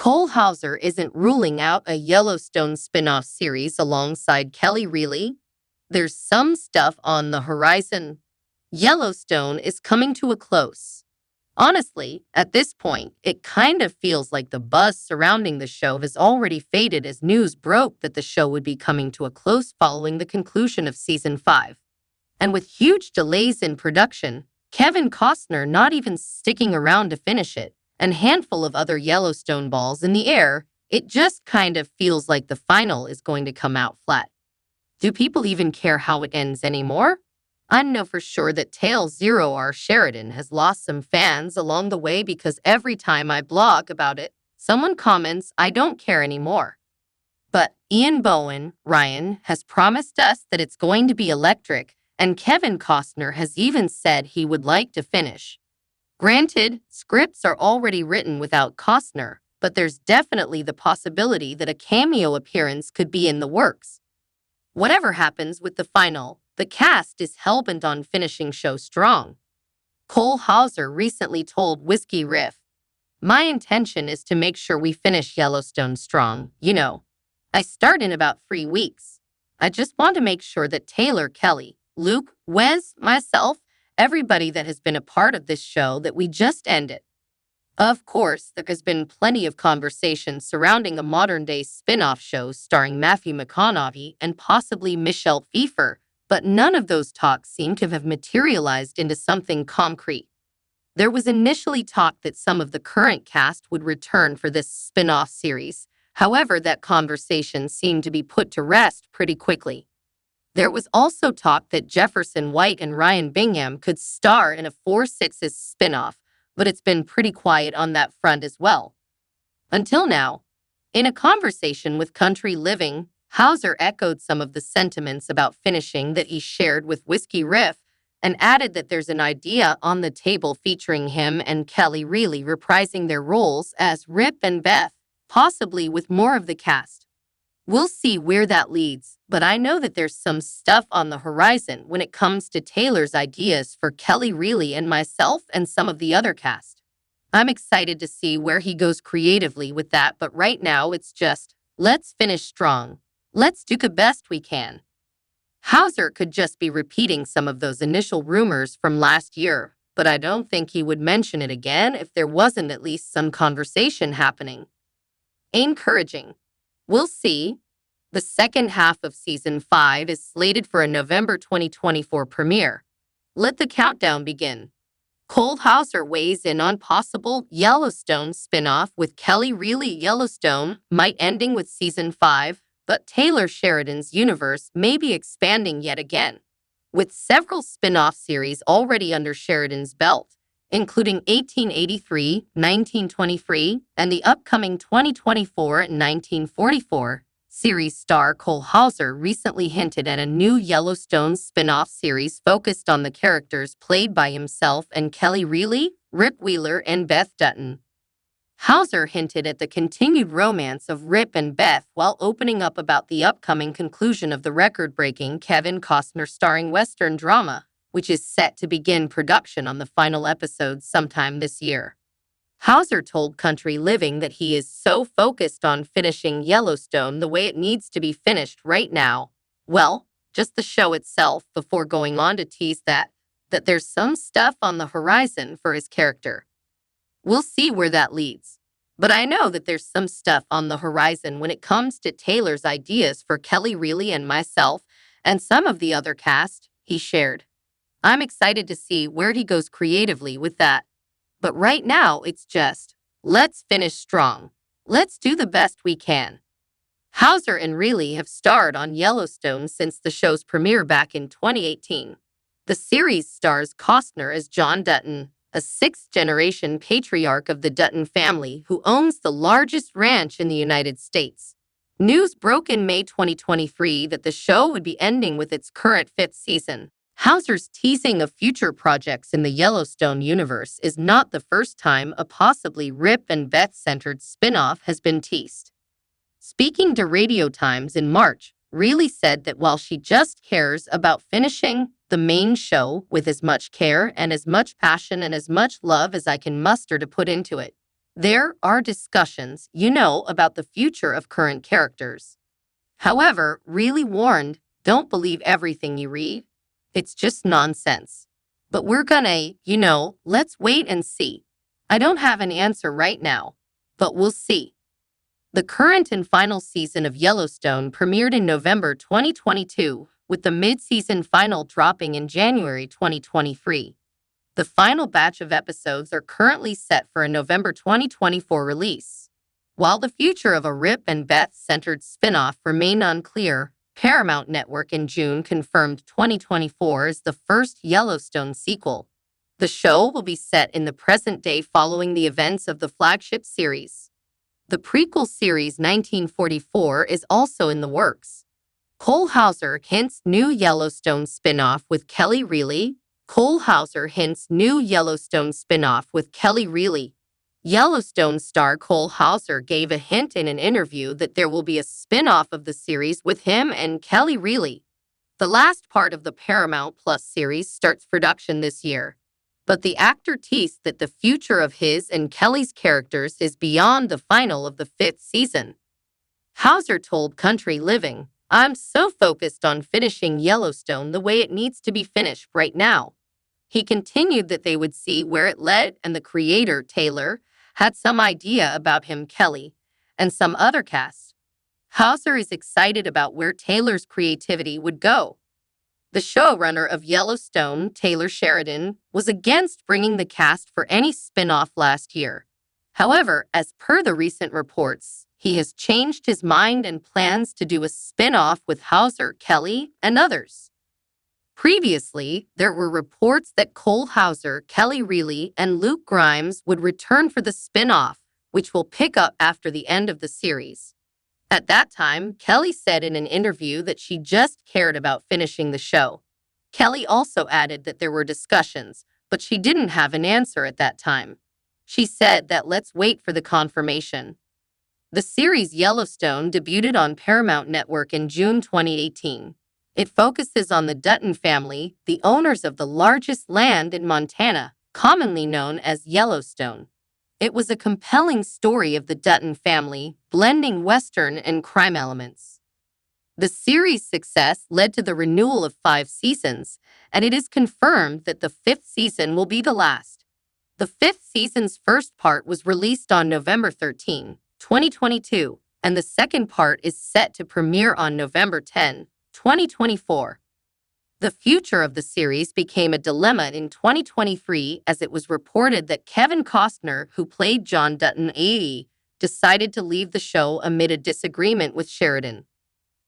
Hauser isn't ruling out a Yellowstone spin-off series alongside Reilly. There's some stuff on the horizon. Yellowstone is coming to a close. Honestly, at this point, it kind of feels like the buzz surrounding the show has already faded as news broke that the show would be coming to a close following the conclusion of Season 5. And with huge delays in production, Kevin Costner not even sticking around to finish it, and a handful of other Yellowstone balls in the air, it just kind of feels like the final is going to come out flat. Do people even care how it ends anymore? I know for sure that Tale 0R Sheridan has lost some fans along the way because every time I blog about it, someone comments, "I don't care anymore." But Ian Bohen, Ryan, has promised us that it's going to be electric, and Kevin Costner has even said he would like to finish. Granted, scripts are already written without Costner, but there's definitely the possibility that a cameo appearance could be in the works. Whatever happens with the final, the cast is hellbent on finishing show strong. Hauser recently told Whiskey Riff, "My intention is to make sure we finish Yellowstone strong. I start in about 3 weeks. I just want to make sure that Taylor, Kelly, Luke, Wes, myself, everybody that has been a part of this show, that we just end it." Of course, there has been plenty of conversation surrounding a modern-day spin-off show starring Matthew McConaughey and possibly Michelle Pfeiffer, but none of those talks seem to have materialized into something concrete. There was initially talk that some of the current cast would return for this spin-off series. However, that conversation seemed to be put to rest pretty quickly. There was also talk that Jefferson White and Ryan Bingham could star in a 4/6 spin-off, but it's been pretty quiet on that front as well. Until now, in a conversation with Country Living, Hauser echoed some of the sentiments about finishing that he shared with Whiskey Riff and added that there's an idea on the table featuring him and Reilly reprising their roles as Rip and Beth, possibly with more of the cast. We'll see where that leads, but I know that there's some stuff on the horizon when it comes to Taylor's ideas for Reilly and myself and some of the other cast. I'm excited to see where he goes creatively with that, but right now it's just, let's finish strong. Let's do the best we can. Hauser could just be repeating some of those initial rumors from last year, but I don't think he would mention it again if there wasn't at least some conversation happening. Encouraging. We'll see. The second half of Season 5 is slated for a November 2024 premiere. Let the countdown begin. Hauser weighs in on possible Yellowstone spinoff with Reilly. Yellowstone might ending with Season 5, but Taylor Sheridan's universe may be expanding yet again, with several spin-off series already under Sheridan's belt, including 1883, 1923, and the upcoming 2024 and 1944 series. Star Hauser recently hinted at a new Yellowstone spin-off series focused on the characters played by himself and Reilly, Rip Wheeler, and Beth Dutton. Hauser hinted at the continued romance of Rip and Beth while opening up about the upcoming conclusion of the record-breaking Kevin Costner starring Western drama, which is set to begin production on the final episode sometime this year. Hauser told Country Living that he is so focused on finishing Yellowstone the way it needs to be finished right now. Well, just the show itself, before going on to tease that there's some stuff on the horizon for his character. We'll see where that leads. But I know that there's some stuff on the horizon when it comes to Taylor's ideas for Reilly and myself and some of the other cast he shared. I'm excited to see where he goes creatively with that. But right now, it's just, let's finish strong. Let's do the best we can. Hauser and Reilly have starred on Yellowstone since the show's premiere back in 2018. The series stars Costner as John Dutton, a sixth-generation patriarch of the Dutton family who owns the largest ranch in the United States. News broke in May 2023 that the show would be ending with its current 5th season. Hauser's teasing of future projects in the Yellowstone universe is not the first time a possibly Rip and Beth-centered spin-off has been teased. Speaking to Radio Times in March, Reilly said that while she just cares about finishing the main show with as much care and as much passion and as much love as I can muster to put into it, There are discussions, about the future of current characters. However, Reilly warned, don't believe everything you read. It's just nonsense. But we're gonna, let's wait and see. I don't have an answer right now, but we'll see. The current and final season of Yellowstone premiered in November 2022, with the mid-season final dropping in January 2023. The final batch of episodes are currently set for a November 2024 release. While the future of a Rip and Beth-centered spinoff remained unclear, Paramount Network in June confirmed 2024 is the first Yellowstone sequel. The show will be set in the present day following the events of the flagship series. The prequel series 1944 is also in the works. Hauser hints new Yellowstone spinoff with Reilly. Hauser hints new Yellowstone spinoff with Reilly. Yellowstone star Hauser gave a hint in an interview that there will be a spin-off of the series with him and Reilly. The last part of the Paramount Plus series starts production this year, but the actor teased that the future of his and Kelly's characters is beyond the final of the 5th season. Hauser told Country Living, "I'm so focused on finishing Yellowstone the way it needs to be finished right now." He continued that they would see where it led, and the creator, Taylor, had some idea about him, Kelly, and some other cast. Hauser is excited about where Taylor's creativity would go. The showrunner of Yellowstone, Taylor Sheridan, was against bringing the cast for any spin-off last year. However, as per the recent reports, he has changed his mind and plans to do a spin-off with Hauser, Kelly, and others. Previously, there were reports that Hauser, Reilly, and Luke Grimes would return for the spin-off, which will pick up after the end of the series. At that time, Kelly said in an interview that she just cared about finishing the show. Kelly also added that there were discussions, but she didn't have an answer at that time. She said that let's wait for the confirmation. The series Yellowstone debuted on Paramount Network in June 2018. It focuses on the Dutton family, the owners of the largest land in Montana, commonly known as Yellowstone. It was a compelling story of the Dutton family, blending Western and crime elements. The series' success led to the renewal of 5 seasons, and it is confirmed that the 5th season will be the last. The 5th season's first part was released on November 13, 2022, and the second part is set to premiere on November 10, 2024. The future of the series became a dilemma in 2023 as it was reported that Kevin Costner, who played John Dutton, decided to leave the show amid a disagreement with Sheridan.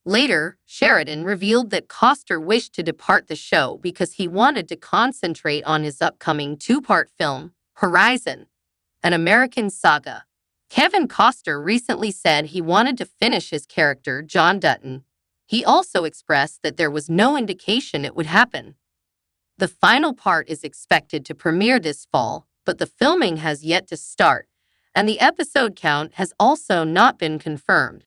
Later, Sheridan revealed that Costner wished to depart the show because he wanted to concentrate on his upcoming 2-part film, Horizon, an American saga. Kevin Costner recently said he wanted to finish his character, John Dutton. He also expressed that there was no indication it would happen. The final part is expected to premiere this fall, but the filming has yet to start, and the episode count has also not been confirmed.